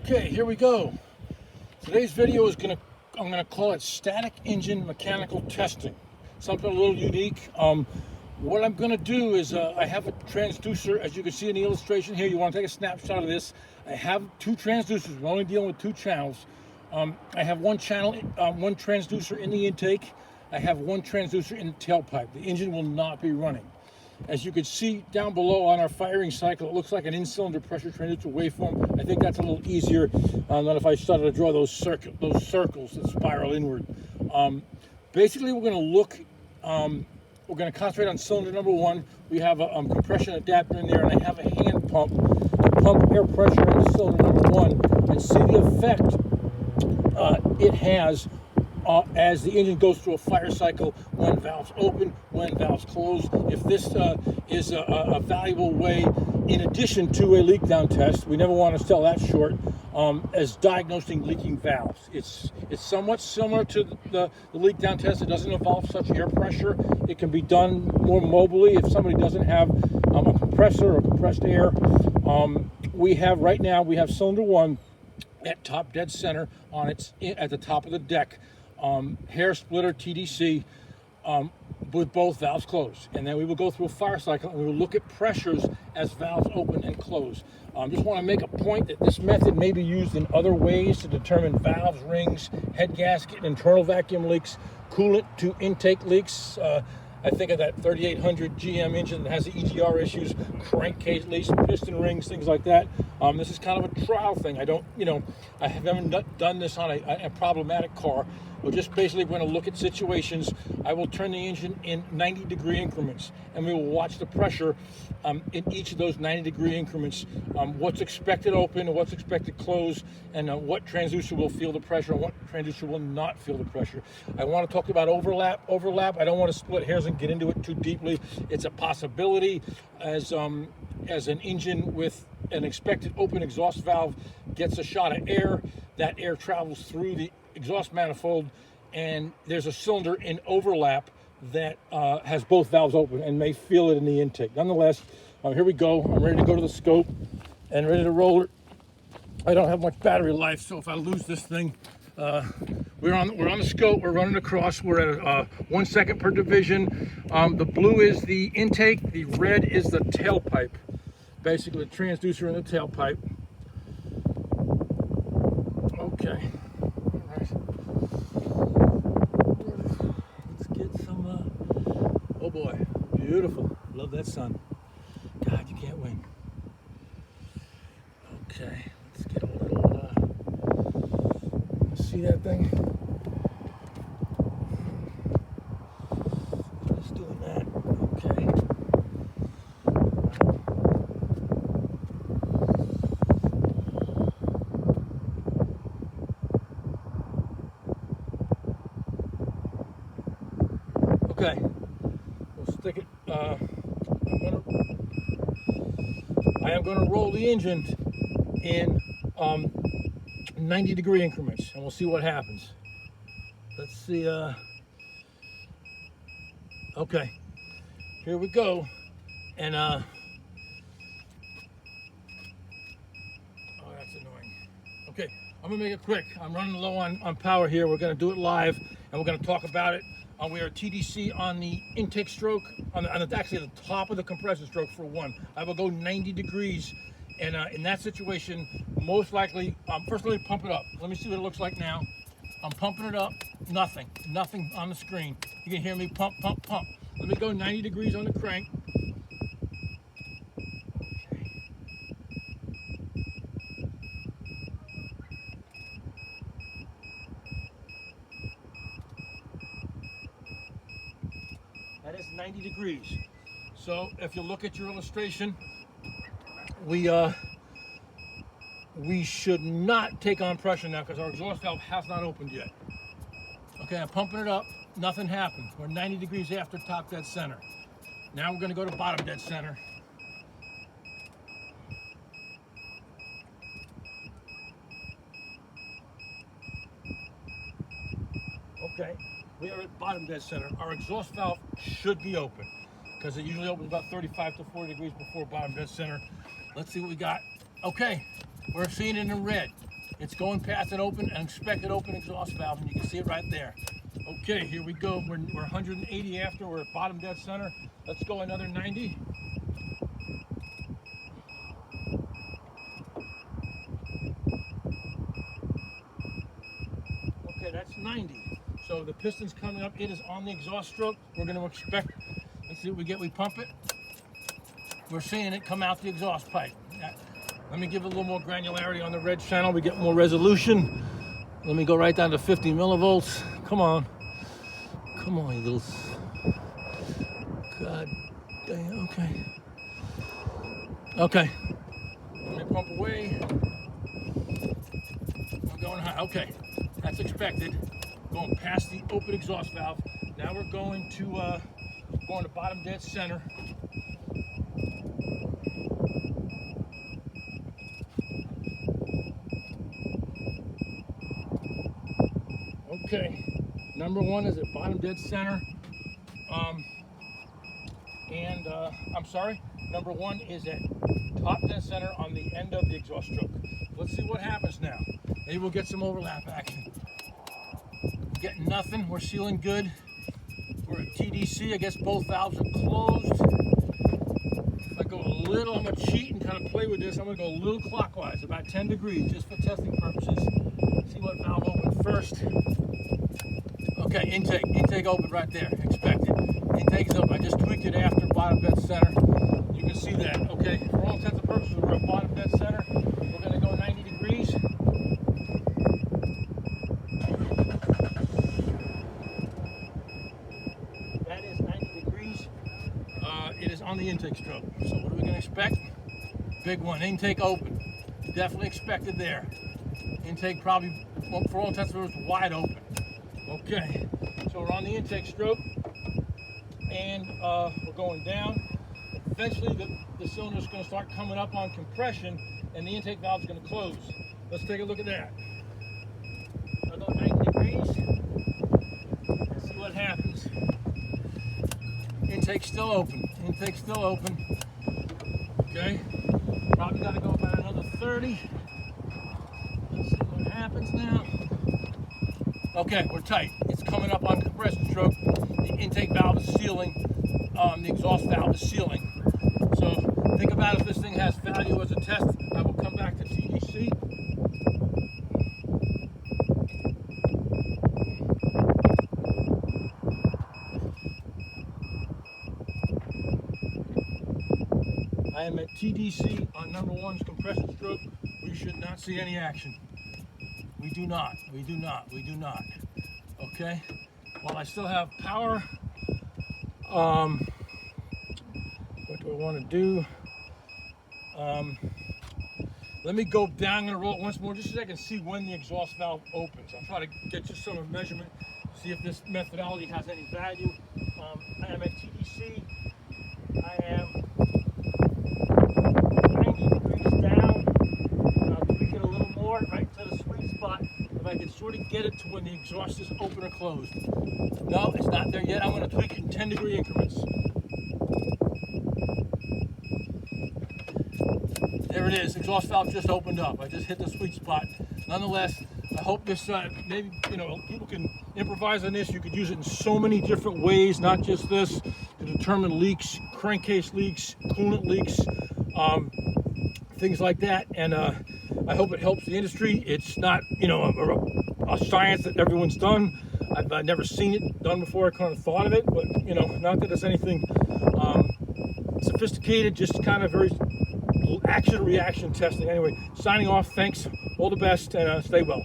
Okay, here we go. Today's video is I'm gonna call it static engine mechanical testing. Something a little unique. What I'm gonna do is I have a transducer, as you can see in the illustration here. You want to take a snapshot of this. I have two transducers. We're only dealing with two channels. I have one transducer in the intake. I have one transducer in the tailpipe. The engine will not be running. As you can see down below on our firing cycle, it looks like an in-cylinder pressure transducer waveform. I think that's a little easier than if I started to draw those circles that spiral inward. Basically, we're going to concentrate on cylinder number one. We have a compression adapter in there, and I have a hand pump to pump air pressure into cylinder number one and see the effect it has as the engine goes through a fire cycle, when valves open, when valves close. If this is a valuable way, in addition to a leak down test, we never want to sell that short, as diagnosing leaking valves. It's somewhat similar to the leak down test. It doesn't involve such air pressure. It can be done more mobily if somebody doesn't have a compressor or compressed air. Right now we have cylinder one at top dead center at the top of the deck. Hair splitter TDC with both valves closed, and then we will go through a fire cycle and we will look at pressures as valves open and close. Just want to make a point that this method may be used in other ways to determine valves, rings, head gasket, internal vacuum leaks, coolant to intake leaks. I think of that 3800 GM engine that has the EGR issues, crankcase leaks, piston rings, things like that. This is kind of a trial thing. I haven't done this on a problematic car. We're just basically going to look at situations. I will turn the engine in 90-degree increments, and we will watch the pressure in each of those 90-degree increments. What's expected open and what's expected close, and what transducer will feel the pressure and what transducer will not feel the pressure. I want to talk about overlap. I don't want to split hairs and get into it too deeply. It's a possibility as an engine with an expected open exhaust valve gets a shot of air. That air travels through the exhaust manifold, and there's a cylinder in overlap that has both valves open and may feel it in the intake. Nonetheless, here we go. I'm ready to go to the scope and ready to roll it. I don't have much battery life, so if I lose this thing, we're on the scope. We're running across. We're at 1 second per division. The blue is the intake. The red is the tailpipe. Basically, the transducer in the tailpipe. Okay. Let's get some, oh boy, beautiful. Love that sun. God, you can't win. Okay, let's get a little, see that thing? Just doing that, okay. Okay, we'll stick it. I am going to roll the engine in 90-degree increments, and we'll see what happens. Let's see. Okay, here we go. And oh, that's annoying. Okay, I'm gonna make it quick. I'm running low on power here. We're gonna do it live, and we're gonna talk about it. We are TDC on the intake stroke, actually the top of the compressor stroke for one. I will go 90 degrees, and in that situation, most likely, first let me pump it up. Let me see what it looks like now. I'm pumping it up, nothing on the screen. You can hear me pump, pump, pump. Let me go 90 degrees on the crank. That is 90 degrees. So if you look at your illustration, we should not take on pressure now because our exhaust valve has not opened yet. Okay, I'm pumping it up. Nothing happened. We're 90 degrees after top dead center. Now we're going to go to bottom dead center. Okay, we are at bottom dead center. Our exhaust valve should be open because it usually opens about 35 to 40 degrees before bottom dead center. Let's see what we got. Okay, we're seeing it in red. It's going past an open, an expected open exhaust valve, and you can see it right there. Okay, here we go. We're 180 after. We're at bottom dead center. Let's go another 90. Okay, that's 90. So the piston's coming up. It is on the exhaust stroke. We're going to expect, let's see what we get. We pump it. We're seeing it come out the exhaust pipe. Let me give it a little more granularity on the red channel. We get more resolution. Let me go right down to 50 millivolts. Come on. Come on, you little... God damn, okay. Okay. Let me pump away. I'm going high. Okay. That's expected. Going past the open exhaust valve. Now we're going to bottom dead center. Okay, number one is at bottom dead center, I'm sorry, number one is at top dead center on the end of the exhaust stroke. Let's see what happens now. Maybe we'll get some overlap action. We're getting nothing, we're sealing good. We're at TDC, I guess both valves are closed. If I go a little, I'm gonna cheat and kind of play with this. I'm gonna go a little clockwise, about 10 degrees, just for testing purposes. See what valve opened first. Okay, intake open right there, expected. Intake's open, I just tweaked it after bottom dead center. You can see that, okay? For all intents and purposes, we're at bottom dead center. We're gonna go 90 degrees. That is 90 degrees. It is on the intake stroke. So what are we gonna expect? Big one, intake open. Definitely expected there. Intake probably, for all intents and purposes, wide open. Okay, so we're on the intake stroke, and we're going down. Eventually, the cylinder is going to start coming up on compression, and the intake valve is going to close. Let's take a look at that. I'll go 90 degrees. Let's see what happens. Intake's still open. Intake's still open. Okay, probably got to go about another 30. Let's see what happens now. Okay, we're tight. It's coming up on compression stroke. The intake valve is sealing. The exhaust valve is sealing. So think about if this thing has value as a test. I will come back to TDC. I am at TDC on number one's compression stroke. We should not see any action. We do not, we do not, we do not. Okay, while I still have power, what do I want to do? Let me go down, I'm gonna roll it once more just so I can see when the exhaust valve opens. I'll try to get just some measurement, see if this methodology has any value. I am at TDC, I am 90 degrees down, I'll tweak it a little more, right to the sweet spot. If I can sort of get it to when the exhaust is open or closed. No, it's not there yet. I'm going to tweak it in 10-degree increments. There it is. Exhaust valve just opened up. I just hit the sweet spot. Nonetheless, I hope this, maybe, people can improvise on this. You could use it in so many different ways, not just this, to determine leaks, crankcase leaks, coolant leaks, things like that. And I hope it helps the industry. It's not, a science that everyone's done. I've never seen it done before. I kind of thought of it, but not that it's anything sophisticated. Just kind of very action-reaction testing. Anyway, signing off. Thanks. All the best, and stay well.